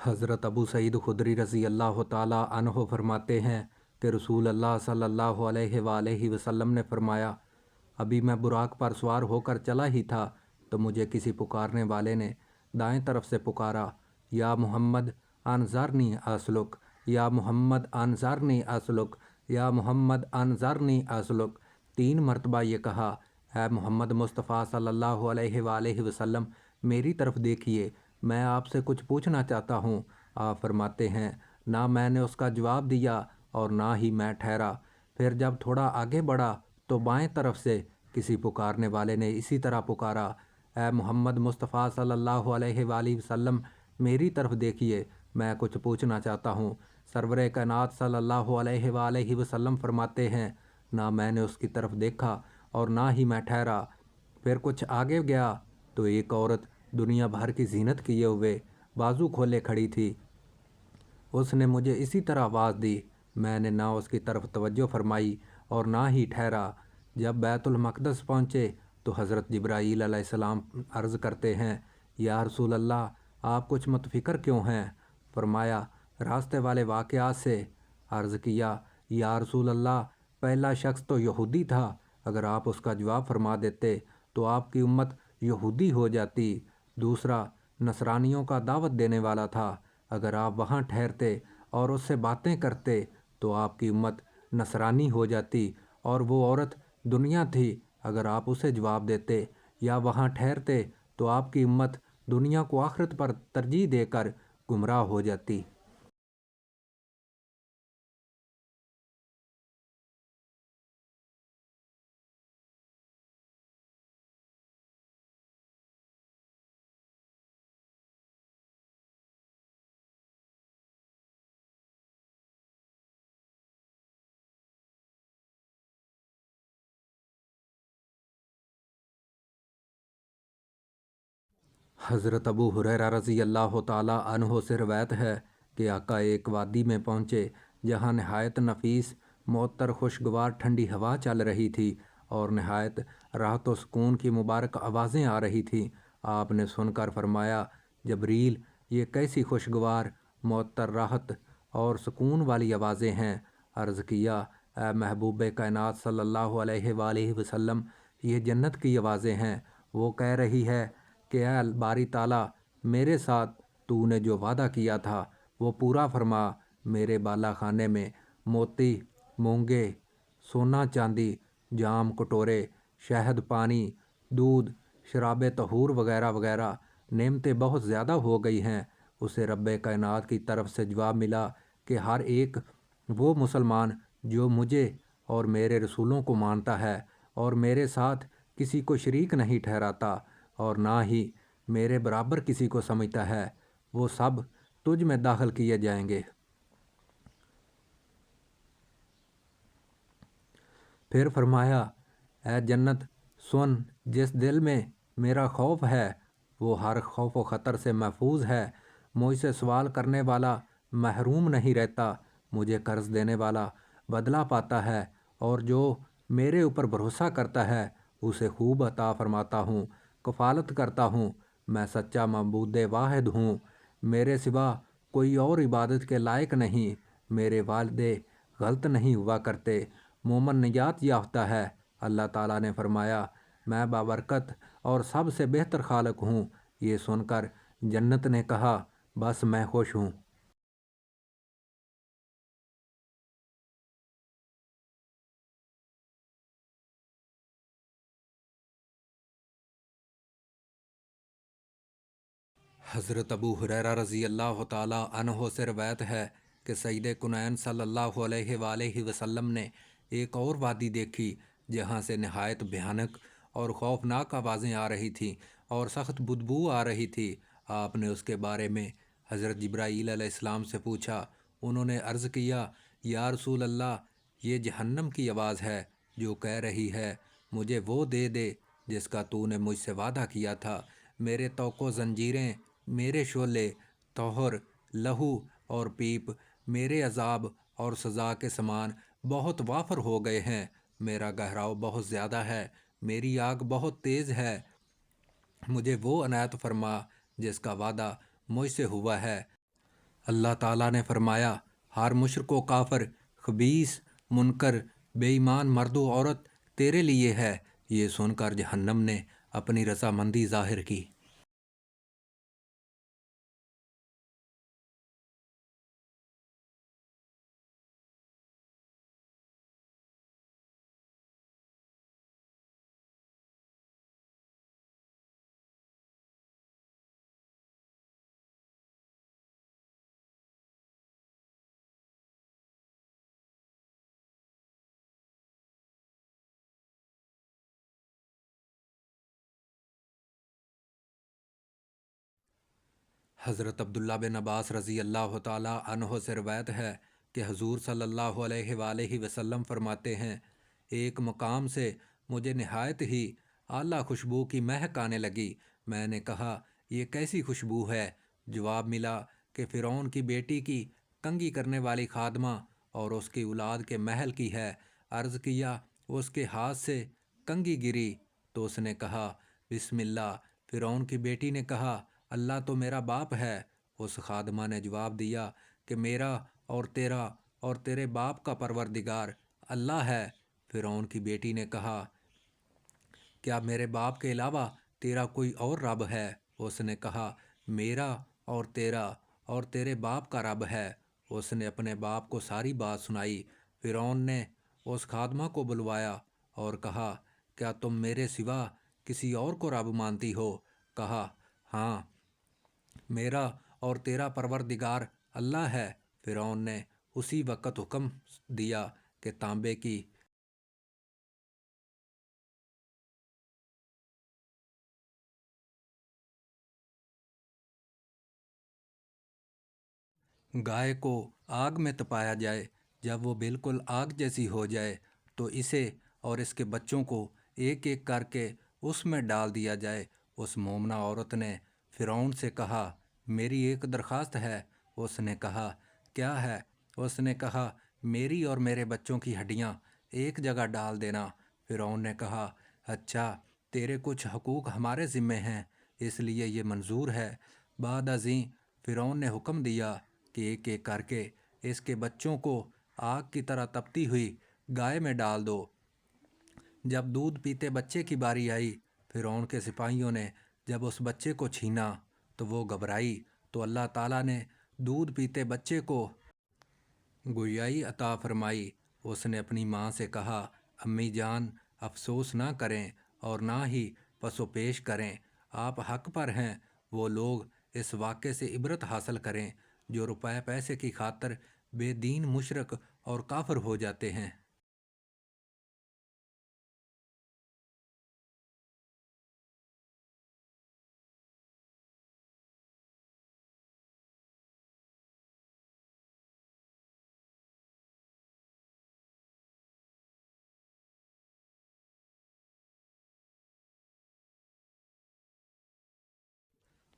حضرت ابو سعید خدری رضی اللہ تعالی عنہ فرماتے ہیں کہ رسول اللہ صلی اللہ علیہ وآلہ وسلم نے فرمایا، ابھی میں براق پر سوار ہو کر چلا ہی تھا تو مجھے کسی پکارنے والے نے دائیں طرف سے پکارا، یا محمد انظرنی اسلک، یا محمد انظرنی اسلک، یا محمد انظرنی اسلک۔ 3 مرتبہ یہ کہا، اے محمد مصطفیٰ صلی اللہ علیہ وآلہ وسلم، میری طرف دیکھیے، میں آپ سے کچھ پوچھنا چاہتا ہوں۔ آپ فرماتے ہیں، نہ میں نے اس کا جواب دیا اور نہ ہی میں ٹھہرا۔ پھر جب تھوڑا آگے بڑھا تو بائیں طرف سے کسی پکارنے والے نے اسی طرح پکارا، اے محمد مصطفیٰ صلی اللہ علیہ وآلہ وسلم، میری طرف دیکھیے، میں کچھ پوچھنا چاہتا ہوں۔ سرور کائنات صلی اللہ علیہ وآلہ وسلم فرماتے ہیں، نہ میں نے اس کی طرف دیکھا اور نہ ہی میں ٹھہرا۔ پھر کچھ آگے گیا تو ایک عورت دنیا بھر کی زینت کیے ہوئے بازو کھولے کھڑی تھی۔ اس نے مجھے اسی طرح آواز دی، میں نے نہ اس کی طرف توجہ فرمائی اور نہ ہی ٹھہرا۔ جب بیت المقدس پہنچے تو حضرت جبرائیل علیہ السلام عرض کرتے ہیں، یا رسول اللہ، آپ کچھ متفکر کیوں ہیں؟ فرمایا، راستے والے واقعات سے۔ عرض کیا، یا رسول اللہ، پہلا شخص تو یہودی تھا، اگر آپ اس کا جواب فرما دیتے تو آپ کی امت یہودی ہو جاتی۔ دوسرا نصرانیوں کا دعوت دینے والا تھا، اگر آپ وہاں ٹھہرتے اور اس سے باتیں کرتے تو آپ کی امت نصرانی ہو جاتی۔ اور وہ عورت دنیا تھی، اگر آپ اسے جواب دیتے یا وہاں ٹھہرتے تو آپ کی امت دنیا کو آخرت پر ترجیح دے کر گمراہ ہو جاتی۔ حضرت ابو ہریرہ رضی اللہ تعالی عنہ سے روایت ہے کہ آقا ایک وادی میں پہنچے جہاں نہایت نفیس معطر خوشگوار ٹھنڈی ہوا چل رہی تھی اور نہایت راحت و سکون کی مبارک آوازیں آ رہی تھیں۔ آپ نے سن کر فرمایا، جبریل، یہ کیسی خوشگوار معطر راحت اور سکون والی آوازیں ہیں؟ عرض کیا، اے محبوب کائنات صلی اللہ علیہ وآلہ وسلم، یہ جنت کی آوازیں ہیں۔ وہ کہہ رہی ہے کہ اے باری تعالیٰ، میرے ساتھ تو نے جو وعدہ کیا تھا وہ پورا فرما۔ میرے بالا خانے میں موتی، مونگے، سونا چاندی، جام کٹورے، شہد، پانی، دودھ، شراب طہور وغیرہ وغیرہ نعمتیں بہت زیادہ ہو گئی ہیں۔ اسے رب کائنات کی طرف سے جواب ملا کہ ہر ایک وہ مسلمان جو مجھے اور میرے رسولوں کو مانتا ہے اور میرے ساتھ کسی کو شریک نہیں ٹھہراتا اور نہ ہی میرے برابر کسی کو سمجھتا ہے، وہ سب تجھ میں داخل کیے جائیں گے۔ پھر فرمایا، اے جنت، سن، جس دل میں میرا خوف ہے وہ ہر خوف و خطر سے محفوظ ہے۔ مجھ سے سوال کرنے والا محروم نہیں رہتا، مجھے قرض دینے والا بدلہ پاتا ہے، اور جو میرے اوپر بھروسہ کرتا ہے اسے خوب عطا فرماتا ہوں، کفالت کرتا ہوں۔ میں سچا معبود واحد ہوں، میرے سوا کوئی اور عبادت کے لائق نہیں، میرے والدے غلط نہیں ہوا کرتے، مومن نجات یافتہ ہے۔ اللہ تعالیٰ نے فرمایا، میں بابرکت اور سب سے بہتر خالق ہوں۔ یہ سن کر جنت نے کہا، بس میں خوش ہوں۔ حضرت ابو ہریرہ رضی اللہ تعالی عنہ سے روایت ہے کہ سید کونین صلی اللہ علیہ وآلہ وسلم نے ایک اور وادی دیکھی جہاں سے نہایت بھیانک اور خوفناک آوازیں آ رہی تھیں اور سخت بدبو آ رہی تھی۔ آپ نے اس کے بارے میں حضرت جبرائیل علیہ السلام سے پوچھا۔ انہوں نے عرض کیا، یا رسول اللہ، یہ جہنم کی آواز ہے جو کہہ رہی ہے، مجھے وہ دے دے جس کا تو نے مجھ سے وعدہ کیا تھا۔ میرے طوق و زنجیریں، میرے شعلے، طہر، لہو اور پیپ میرے عذاب اور سزا کے سامان بہت وافر ہو گئے ہیں۔ میرا گہراؤ بہت زیادہ ہے، میری آگ بہت تیز ہے، مجھے وہ عنایت فرما جس کا وعدہ مجھ سے ہوا ہے۔ اللہ تعالیٰ نے فرمایا، ہر مشرک و کافر، خبیث، منکر، بے ایمان مرد و عورت تیرے لیے ہے۔ یہ سن کر جہنم نے اپنی رضامندی ظاہر کی۔ حضرت عبداللہ بن عباس رضی اللہ تعالیٰ عنہ سے روایت ہے کہ حضور صلی اللہ علیہ وآلہ وسلم فرماتے ہیں، ایک مقام سے مجھے نہایت ہی اعلیٰ خوشبو کی مہک آنے لگی۔ میں نے کہا، یہ کیسی خوشبو ہے؟ جواب ملا کہ فرعون کی بیٹی کی کنگھی کرنے والی خادمہ اور اس کی اولاد کے محل کی ہے۔ عرض کیا، اس کے ہاتھ سے کنگھی گری تو اس نے کہا، بسم اللہ۔ فرعون کی بیٹی نے کہا، اللہ تو میرا باپ ہے۔ اس خادمہ نے جواب دیا کہ میرا اور تیرے باپ کا پروردگار اللہ ہے۔ فرعون کی بیٹی نے کہا، کیا میرے باپ کے علاوہ تیرا کوئی اور رب ہے؟ اس نے کہا، میرا اور تیرے باپ کا رب ہے۔ اس نے اپنے باپ کو ساری بات سنائی۔ فرعون نے اس خادمہ کو بلوایا اور کہا، کیا تم میرے سوا کسی اور کو رب مانتی ہو؟ کہا، ہاں، میرا اور تیرا پروردگار اللہ ہے۔ فرعون نے اسی وقت حکم دیا کہ تانبے کی گائے کو آگ میں تپایا جائے۔ جب وہ بالکل آگ جیسی ہو جائے تو اسے اور اس کے بچوں کو ایک ایک کر کے اس میں ڈال دیا جائے۔ اس مومنہ عورت نے فرعون سے کہا، میری ایک درخواست ہے۔ اس نے کہا، کیا ہے؟ اس نے کہا، میری اور میرے بچوں کی ہڈیاں ایک جگہ ڈال دینا۔ فرعون نے کہا، اچھا، تیرے کچھ حقوق ہمارے ذمے ہیں، اس لیے یہ منظور ہے۔ بعد ازیں فرعون نے حکم دیا کہ ایک ایک کر کے اس کے بچوں کو آگ کی طرح تپتی ہوئی گائے میں ڈال دو۔ جب دودھ پیتے بچے کی باری آئی، فرعون کے سپاہیوں نے جب اس بچے کو چھینا تو وہ گھبرائی، تو اللہ تعالیٰ نے دودھ پیتے بچے کو گویائی عطا فرمائی۔ اس نے اپنی ماں سے کہا، امی جان، افسوس نہ کریں اور نہ ہی پس و پیش کریں، آپ حق پر ہیں۔ وہ لوگ اس واقعے سے عبرت حاصل کریں جو روپے پیسے کی خاطر بے دین مشرک اور کافر ہو جاتے ہیں۔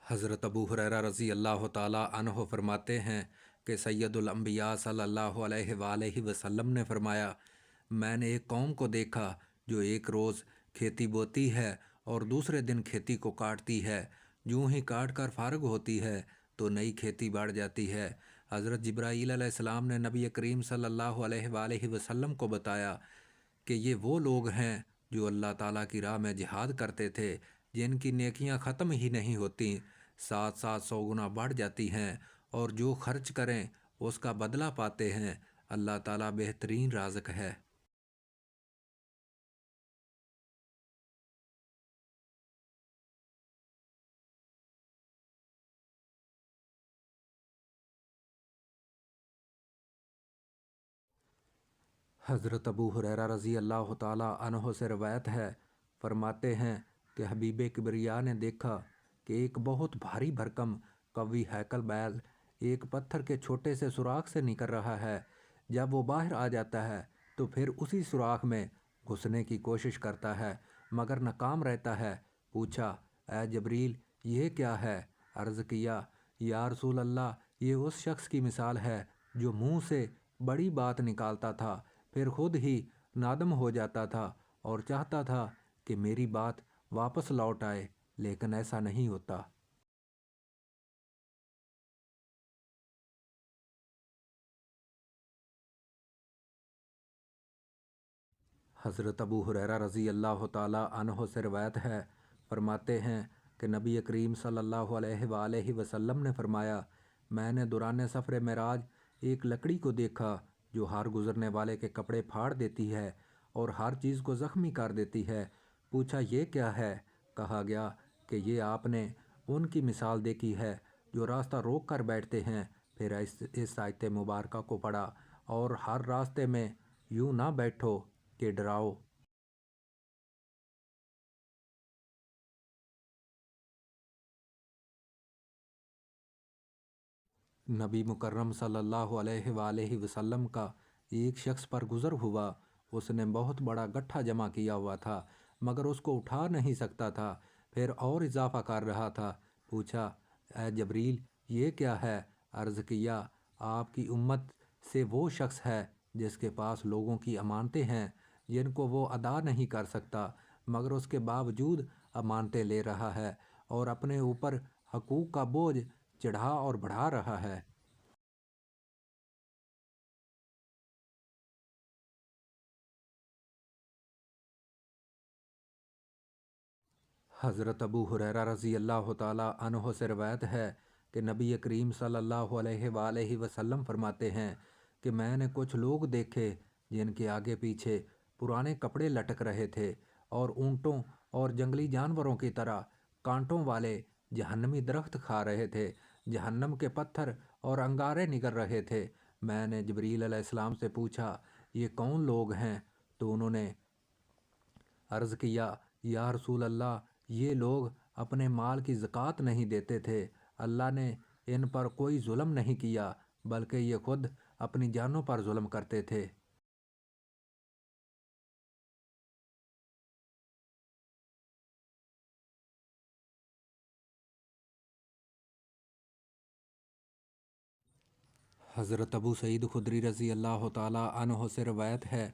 حضرت ابو ہریرہ رضی اللہ تعالیٰ عنہ فرماتے ہیں کہ سید الانبیاء صلی اللہ علیہ وآلہ وسلم نے فرمایا، میں نے ایک قوم کو دیکھا جو ایک روز کھیتی بوتی ہے اور دوسرے دن کھیتی کو کاٹتی ہے۔ جوں ہی کاٹ کر فارغ ہوتی ہے تو نئی کھیتی بڑھ جاتی ہے۔ حضرت جبرائیل علیہ السلام نے نبی کریم صلی اللہ علیہ وآلہ وسلم کو بتایا کہ یہ وہ لوگ ہیں جو اللہ تعالیٰ کی راہ میں جہاد کرتے تھے، جن کی نیکیاں ختم ہی نہیں ہوتیں، 700 گنا بڑھ جاتی ہیں، اور جو خرچ کریں اس کا بدلہ پاتے ہیں۔ اللہ تعالیٰ بہترین رازق ہے۔ حضرت ابو ہریرہ رضی اللہ تعالیٰ عنہ سے روایت ہے، فرماتے ہیں کہ حبیب کبریا نے دیکھا کہ ایک بہت بھاری بھرکم قوی ہیکل بیل ایک پتھر کے چھوٹے سے سوراخ سے نکل رہا ہے۔ جب وہ باہر آ جاتا ہے تو پھر اسی سوراخ میں گھسنے کی کوشش کرتا ہے مگر ناکام رہتا ہے۔ پوچھا، اے جبریل، یہ کیا ہے؟ عرض کیا، یا رسول اللہ، یہ اس شخص کی مثال ہے جو منہ سے بڑی بات نکالتا تھا، پھر خود ہی نادم ہو جاتا تھا اور چاہتا تھا کہ میری بات واپس لوٹ آئے، لیکن ایسا نہیں ہوتا۔ حضرت ابو ہریرہ رضی اللہ تعالی عنہ سے روایت ہے، فرماتے ہیں کہ نبی کریم صلی اللہ علیہ وآلہ وسلم نے فرمایا، میں نے دوران سفر معراج ایک لکڑی کو دیکھا جو ہر گزرنے والے کے کپڑے پھاڑ دیتی ہے اور ہر چیز کو زخمی کر دیتی ہے۔ پوچھا یہ کیا ہے؟ کہا گیا کہ یہ آپ نے ان کی مثال دیکھی ہے جو راستہ روک کر بیٹھتے ہیں۔ پھر اس آیت مبارکہ کو پڑھا، اور ہر راستے میں یوں نہ بیٹھو کہ ڈراؤ۔ نبی مکرم صلی اللہ علیہ وآلہ وسلم کا ایک شخص پر گزر ہوا۔ اس نے بہت بڑا گٹھا جمع کیا ہوا تھا مگر اس کو اٹھا نہیں سکتا تھا، پھر اور اضافہ کر رہا تھا۔ پوچھا، اے جبریل یہ کیا ہے؟ عرض کیا، آپ کی امت سے وہ شخص ہے جس کے پاس لوگوں کی امانتیں ہیں جن کو وہ ادا نہیں کر سکتا، مگر اس کے باوجود امانتیں لے رہا ہے اور اپنے اوپر حقوق کا بوجھ چڑھا اور بڑھا رہا ہے۔ حضرت ابو ہریرہ رضی اللہ تعالی عنہ سے روایت ہے کہ نبی کریم صلی اللہ علیہ وآلہ وسلم فرماتے ہیں کہ میں نے کچھ لوگ دیکھے جن کے آگے پیچھے پرانے کپڑے لٹک رہے تھے اور اونٹوں اور جنگلی جانوروں کی طرح کانٹوں والے جہنمی درخت کھا رہے تھے۔ جہنم کے پتھر اور انگارے نگل رہے تھے۔ میں نے جبریل علیہ السلام سے پوچھا، یہ کون لوگ ہیں؟ تو انہوں نے عرض کیا، یا رسول اللہ، یہ لوگ اپنے مال کی زکوٰۃ نہیں دیتے تھے۔ اللہ نے ان پر کوئی ظلم نہیں کیا بلکہ یہ خود اپنی جانوں پر ظلم کرتے تھے۔ حضرت ابو سعید خدری رضی اللہ تعالی عنہ سے روایت ہے،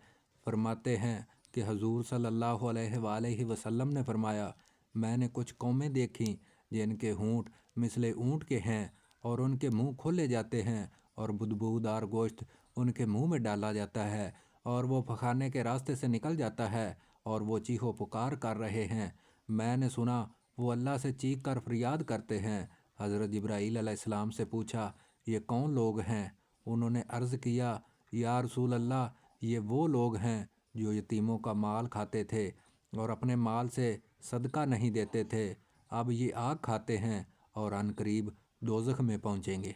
فرماتے ہیں کہ حضور صلی اللہ علیہ وآلہ وسلم نے فرمایا، میں نے کچھ قومیں دیکھیں جن کے ہونٹ مثل اونٹ کے ہیں اور ان کے منہ کھولے جاتے ہیں اور بدبودار گوشت ان کے منہ میں ڈالا جاتا ہے اور وہ پخانے کے راستے سے نکل جاتا ہے اور وہ چیخ و پکار کر رہے ہیں۔ میں نے سنا وہ اللہ سے چیخ کر فریاد کرتے ہیں۔ حضرت جبرائیل علیہ السلام سے پوچھا، یہ کون لوگ ہیں؟ انہوں نے عرض کیا، یا رسول اللہ، یہ وہ لوگ ہیں جو یتیموں کا مال کھاتے تھے اور اپنے مال سے صدقہ نہیں دیتے تھے، اب یہ آگ کھاتے ہیں اور عن قریب دوزخ میں پہنچیں گے۔